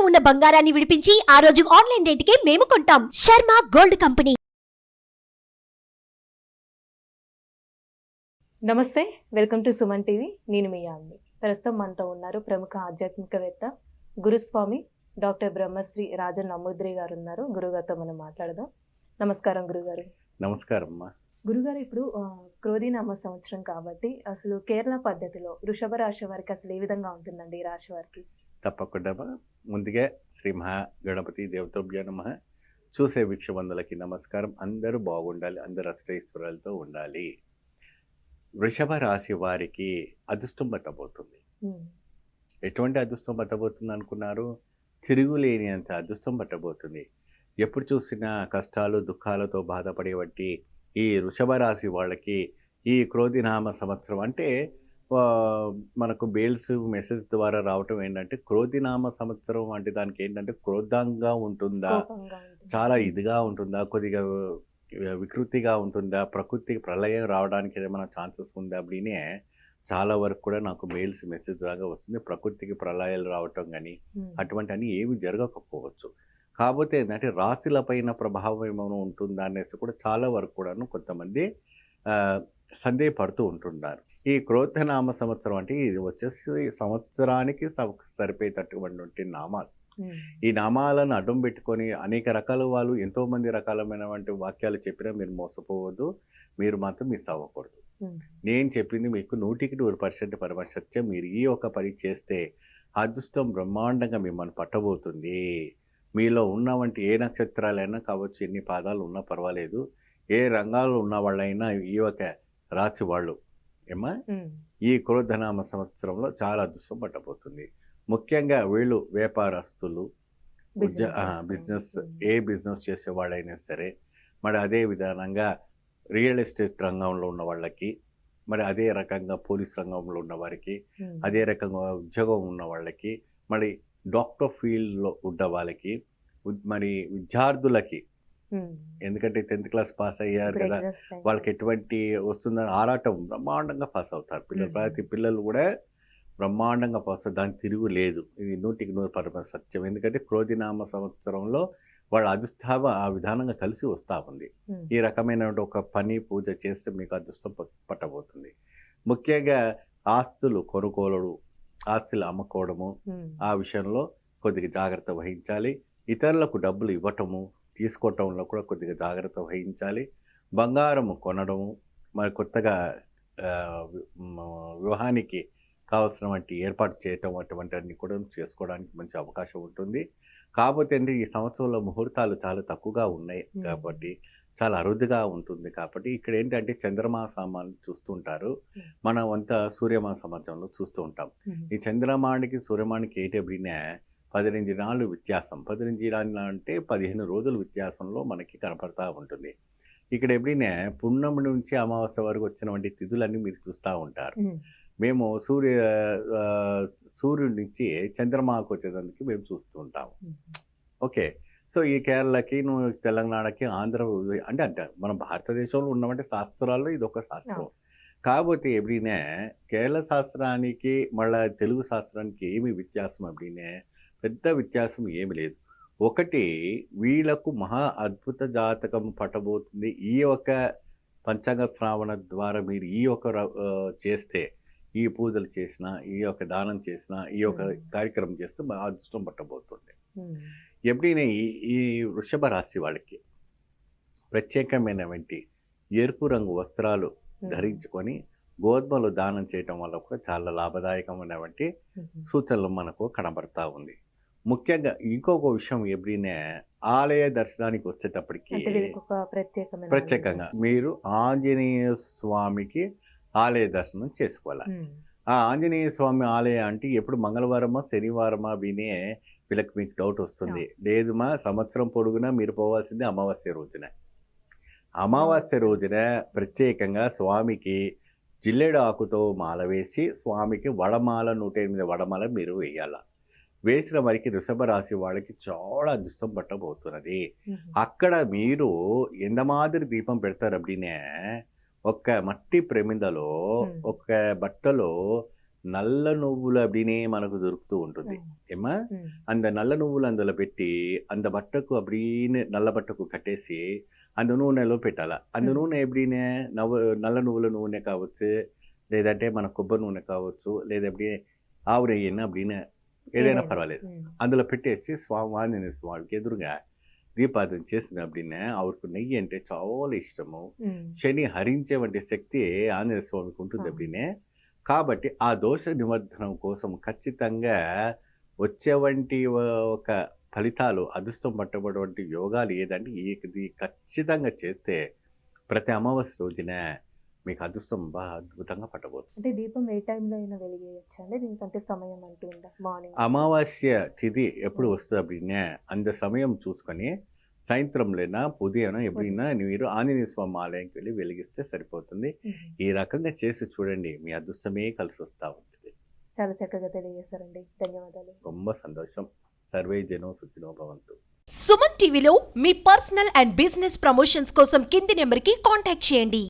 ఉన్న బంగారాన్ని విడిపించి ఆ రోజు ఆన్లైన్ రేటుకే మేము కొంటాం. Sharma gold company. నమస్తే, వెల్కమ్ టు సుమన్ టీవీ. నేను మీ యామ్ని. ప్రస్తుతం మనతో ఉన్నారు ప్రముఖ ఆధ్యాత్మికవేత్త గురుస్వామి డాక్టర్ బ్రహ్మశ్రీ రాజన్ నమూద్రి గారు ఉన్నారు. గురుగారితో మనం మాట్లాడదాం. నమస్కారం గురుగారు. నమస్కారం అమ్మా. గురుగారు, ఇప్పుడు క్రోధినామ సంవత్సరం కాబట్టి అసలు కేరళ పద్ధతిలో వృషభ రాశి వారికి అసలు ఏ విధంగా ఉంటుందండి? ఈ రాశి వారికి తప్పకుండా ముందుగా శ్రీ మహా గణపతి దేవతోభ్య నమః. చూసే వీక్షబంధులకి నమస్కారం. అందరూ బాగుండాలి, అందరు అష్టైశ్వర్యాలతో ఉండాలి. వృషభ రాశి వారికి అదృష్టం పట్టబోతుంది. ఎటువంటి అదృష్టం పట్టబోతుంది అనుకున్నారు? తిరుగులేని అంత అదృష్టం పట్టబోతుంది. ఎప్పుడు చూసినా కష్టాలు దుఃఖాలతో బాధపడేవంటి ఈ వృషభ రాశి వాళ్ళకి ఈ క్రోధినామ సంవత్సరం అంటే మనకు బెయిల్స్ మెసేజ్ ద్వారా రావటం ఏంటంటే క్రోధినామ సంవత్సరం అంటే దానికి ఏంటంటే క్రోధంగా ఉంటుందా, చాలా ఇదిగా ఉంటుందా, కొద్దిగా వికృతిగా ఉంటుందా, ప్రకృతికి ప్రళయం రావడానికి ఏమైనా ఛాన్సెస్ ఉందా అప్పుడే చాలా వరకు కూడా నాకు మెయిల్స్ మెసేజ్ లాగా వస్తుంది. ప్రకృతికి ప్రళయాలు రావటం కానీ అటువంటి అని ఏమి జరగకపోవచ్చు. కాకపోతే ఏంటంటే రాశుల పైన ప్రభావం ఏమైనా ఉంటుందా అనేసి కూడా చాలా వరకు కూడాను కొంతమంది సందేహపడుతూ ఉంటున్నారు. ఈ క్రోధనామ సంవత్సరం అంటే ఇది వచ్చేసి సంవత్సరానికి సరిపోయేటటువంటి నామాలు. ఈ నామాలను అడ్డం పెట్టుకొని అనేక రకాల వాళ్ళు ఎంతోమంది రకాలమైనటువంటి వాక్యాలు చెప్పినా మీరు మోసపోవద్దు, మీరు మాత్రం మిస్ అవ్వకూడదు. నేను చెప్పింది మీకు 100% పరమసత్యం. మీరు ఈ ఒక పని చేస్తే అదృష్టం బ్రహ్మాండంగా మిమ్మల్ని పట్టబోతుంది. మీలో ఉన్నవంటి ఏ నక్షత్రాలైనా కావచ్చు, ఎన్ని పాదాలు ఉన్నా పర్వాలేదు, ఏ రంగాల్లో ఉన్న వాళ్ళైనా ఈ ఒక రాశి వాళ్ళు ఏమా ఈ క్రోధనామ సంవత్సరంలో చాలా అదృష్టం పట్టబోతుంది. ముఖ్యంగా వీళ్ళు వ్యాపారస్తులు, బిజినెస్ ఏ బిజినెస్ చేసే వాళ్ళైనా సరే, మరి అదే విధానంగా రియల్ ఎస్టేట్ రంగంలో ఉన్న వాళ్ళకి, మరి అదే రకంగా పోలీస్ రంగంలో ఉన్న వారికి, అదే రకంగా ఉద్యోగం ఉన్న వాళ్ళకి, మరి డాక్టర్ ఫీల్డ్లో ఉన్న వాళ్ళకి, మరి విద్యార్థులకి, ఎందుకంటే 10th క్లాస్ పాస్ అయ్యారు కదా, వాళ్ళకి ఎటువంటి వస్తుందని ఆరాటం బ్రహ్మాండంగా పాస్ అవుతారు పిల్లలు. ప్రతి పిల్లలు కూడా బ్రహ్మాండంగా పాస్ అవుతారు, దానికి తిరుగు లేదు. ఇది 100% సత్యం. ఎందుకంటే క్రోధినామ సంవత్సరంలో వాళ్ళ అదృష్టం ఆ విధానంగా కలిసి వస్తూ ఉంది. ఈ రకమైన ఒక పని పూజ చేస్తే మీకు అదృష్టం పట్టబోతుంది. ముఖ్యంగా ఆస్తులు కొనుగోలు, ఆస్తులు అమ్ముకోవడము, ఆ విషయంలో కొద్దిగా జాగ్రత్త వహించాలి. ఇతరులకు డబ్బులు ఇవ్వటము తీసుకోవటంలో కూడా కొద్దిగా జాగ్రత్త వహించాలి. బంగారము కొనడము, మరి కొత్తగా వివాహానికి కావాల్సిన వంటి ఏర్పాటు చేయటం అటువంటి అన్ని కూడా చేసుకోవడానికి మంచి అవకాశం ఉంటుంది. కాకపోతే అంటే ఈ సంవత్సరంలో ముహూర్తాలు చాలా తక్కువగా ఉన్నాయి కాబట్టి చాలా అరుదుగా ఉంటుంది. కాబట్టి ఇక్కడ ఏంటంటే చంద్రమాసామాన్ని చూస్తుంటారు, మనం అంతా సూర్యమాసమాజంలో చూస్తూ ఉంటాం. ఈ చంద్రమానికి సూర్యమానికి ఏంటంటే 18 నాళ్ళు వ్యత్యాసం. 18 నాళ్ళు అంటే 15 రోజుల వ్యత్యాసంలో మనకి కనపడతా ఉంటుంది. ఇక్కడ ఎప్పుడైనా పున్నమి నుంచి అమావాస్య వరకు వచ్చినటువంటి తిథులన్నీ మీరు చూస్తూ ఉంటారు. మేము సూర్యుడి నుంచి చంద్రమాకు వచ్చేదానికి మేము చూస్తూ ఉంటాము. ఓకే, సో ఈ కేరళకి, తెలంగాణకి, ఆంధ్ర అంటే మన భారతదేశంలో ఉన్నవంటి శాస్త్రాల్లో ఇది ఒక శాస్త్రం. కాకపోతే ఎప్పుడైనా కేరళ శాస్త్రానికి మళ్ళీ తెలుగు శాస్త్రానికి ఏమి వ్యత్యాసం అప్పుడే పెద్ద వ్యత్యాసం ఏమి లేదు. ఒకటి, వీళ్ళకు మహా అద్భుత జాతకం పట్టబోతుంది. ఈ ఒక పంచాంగ శ్రావణ ద్వారా మీరు ఈ ఒక చేస్తే, ఈ పూజలు చేసినా, ఈ యొక్క దానం చేసినా, ఈ యొక్క కార్యక్రమం చేస్తే బాగా అదృష్టం పట్టబోతుంది. ఎప్పుడైనా ఈ వృషభ రాశి వాళ్ళకి ప్రత్యేకమైనటువంటి ఎరుపు రంగు వస్త్రాలు ధరించుకొని గోధుమలు దానం చేయటం వల్ల కూడా చాలా లాభదాయకమైనటువంటి సూచనలు మనకు కనబడతా ఉంది. ముఖ్యంగా ఇంకొక విషయం, ఎప్పుడైనా ఆలయ దర్శనానికి వచ్చేటప్పటికి ప్రత్యేకంగా మీరు ఆంజనేయ స్వామికి ఆలయ దర్శనం చేసుకోవాలి. ఆ ఆంజనేయ స్వామి ఆలయం అంటే ఎప్పుడు మంగళవారమా శనివారమా వినే వీళ్ళకి మీకు డౌట్ వస్తుంది. లేదు మా సంవత్సరం పొడుగునా మీరు పోవాల్సింది అమావాస్య రోజున. అమావాస్య రోజున ప్రత్యేకంగా స్వామికి జిల్లేడు ఆకుతో మాల వేసి స్వామికి వడమాల 108 వడమాల మీరు వేయాల. వేసిన వారికి వృషభ రాశి వాళ్ళకి చాలా అదృష్టం పట్టబోతున్నది. అక్కడ మీరు ఎంత మాదిరి దీపం పెడతారు అప్పుడే ఒక మట్టి ప్రమిదలో ఒక బట్టలో నల్ల నువ్వులు అప్పుడే మనకు దొరుకుతూ ఉంటుంది ఏమా. ఉమ్, அந்த నల్ల నువ్వులు అందులో పెట్టి அந்த బట్టకు అప్పుడే నల్ల బట్టకు కట్టేసి అందు నూనెలో పెట్టాలి. అందు నూనె ఎప్పుడైనా నల్ల నువ్వుల నూనె కావచ్చు, లేదంటే మన కొబ్బరి నూనె కావచ్చు, లేదా ఎప్పుడే ఆవు నెయ్యి అప్పుడే ఏదైనా పర్వాలేదు. ఉమ్, అందులో పెట్టేసి ఆంజనేయ స్వామికి ఎదురుగా దీపారాధన చేసిన అప్పుడే ఆవిడకు నెయ్యి అంటే చాలా ఇష్టము. ఉమ్, శని హరించే వంటి శక్తి ఆంజనేయ స్వామికి ఉంటుంది అప్పుడే. కాబట్టి ఆ దోష నివర్ధనం కోసం ఖచ్చితంగా వచ్చే వంటి ఒక ఫలితాలు అదృష్టం పట్టబడి యోగాలు ఏదంటే ఇది ఖచ్చితంగా చేస్తే ప్రతి అమావాస్య రోజున మీకు అదృష్టం బాగా అద్భుతంగా పట్టబోతుంది. అంటే దీపం ఏ టైంలో అయినా వెలిగేయచ్చా అండి? దీనికంటే సమయం అంటూ ఉందా? మార్నింగ్ అమావాస్య తిథి ఎప్పుడు వస్తుంది అప్పుడే అంత సమయం చూసుకొని సాయంత్రంలోనా ఉదయం ఎప్పుడైనా మీరు ఆంజనేయ స్వామి ఆలయంకి వెళ్ళి వెలిగిస్తే సరిపోతుంది. ఈ రకంగా చేసి చూడండి, మీ అదృష్టమే కలిసి వస్తూ ఉంటుంది. చాలా చక్కగా తెలియజేశారండి. ధన్యవాదాలు. ரொம்ப సంతోషం. సర్వే జనో సుఖినో భవంతు. సుమన్ టీవీలో మీ పర్సనల్ అండ్ బిజినెస్ ప్రమోషన్స్ కోసం కింది నెంబర్కి కాంటాక్ట్ చేయండి.